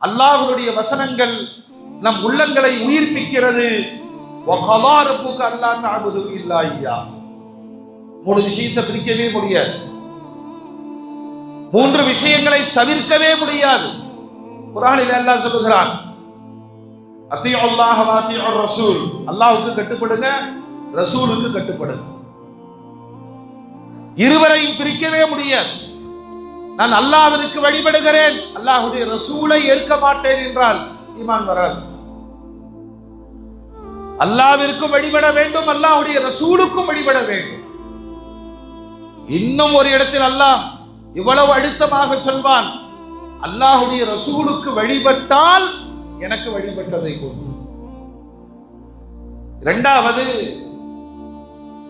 அல்லாஹ்வுடைய வசனங்கள் நம் உள்ளங்களை உயிர்ப்பிக்கிறது. வகதா ரப்புக அல்லா தஅபுது இல்லா இய்யா. மூணு விஷயத்தை பிரிக்கவே முடியாது, மூன்று விஷயங்களை தவிர்க்கவே முடியாது. குர்ஆனில் அல்லாஹ் சொல்கிறான், அத்தீஉ அல்லாஹ் வ அத்தீஉர் ரசூல், அல்லாஹ்வுக்கு கட்டுப்படுங்க, ரசூலுக்கு கட்டுப்படுங்க. இருவரையும் பிரிக்கவே முடியாது. நான் அல்லாஹ்விற்கு வழிபடுகிறேன், அல்லாஹ்வுடைய ரசூலை ஏற்க மாட்டேன் என்றால் ஈமான் வராது. அல்லாஹ்விற்கும் வழிபட வேண்டும், அல்லாஹ்வுடைய ரசூலுக்கும் வழிபட வேண்டும். இன்னும் ஒரு இடத்தில் அல்லாஹ் இவ்வளவு அழுத்தமாக சொல்வான், அல்லாஹ்வுடைய ரசூலுக்கு வழிபட்டால் எனக்கு வழிபட்டதை கொண்டு. இரண்டாவது,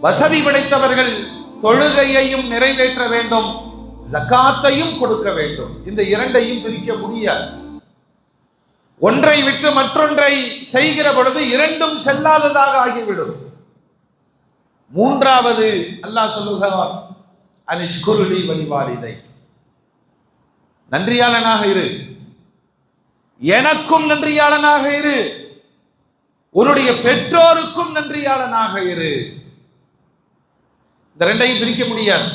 வசதி படைத்தவர்கள் தொழுகையையும் நிறைவேற்ற வேண்டும், ஜகாத்தையும் கொடுக்க வேண்டும். இந்த இரண்டையும் பிரிக்க முடியாது. ஒன்றை விட்டு மற்றொன்றை செய்கிற பொழுது இரண்டும் செல்லாததாக ஆகிவிடும். மூன்றாவது அல்லாஹ் சொல்லுகிறான், அனிஷ்குருலி வலிவாலிதை, நன்றியாளனாக இரு, எனக்கும் நன்றியாளனாக இரு, உன்னுடைய பெற்றோருக்கும் நன்றியாளனாக இரு. இந்த ரெண்டையும் பிரிக்க முடியாது.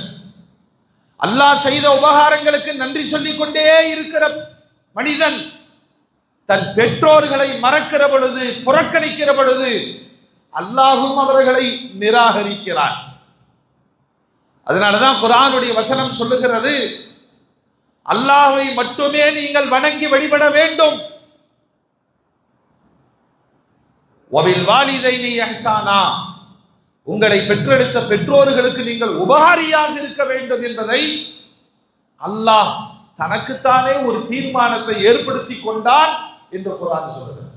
அல்லாஹ் செய்த உபகாரங்களுக்கு நன்றி சொல்லிக் கொண்டே இருக்கிற மனிதன் தன் பெற்றோர்களை மறக்கிற பொழுது, புறக்கணிக்கிற பொழுது அல்லாஹும் அவர்களை நிராகரிக்கிறான். அதனாலதான் குர்ஆனுடைய வசனம் சொல்லுகிறது, அல்லாஹ்வை மட்டுமே நீங்கள் வணங்கி வழிபட வேண்டும். வபில் வாலிதைனி இஹ்சானா, உங்களை பெற்றெடுத்த பெற்றோர்களுக்கு நீங்கள் உபகாரியாக இருக்க வேண்டும் என்பதை அல்லாஹ் தனக்குத்தானே ஒரு தீர்மானத்தை ஏற்படுத்தி கொண்டான் என்று குர்ஆன் சொல்கிறது.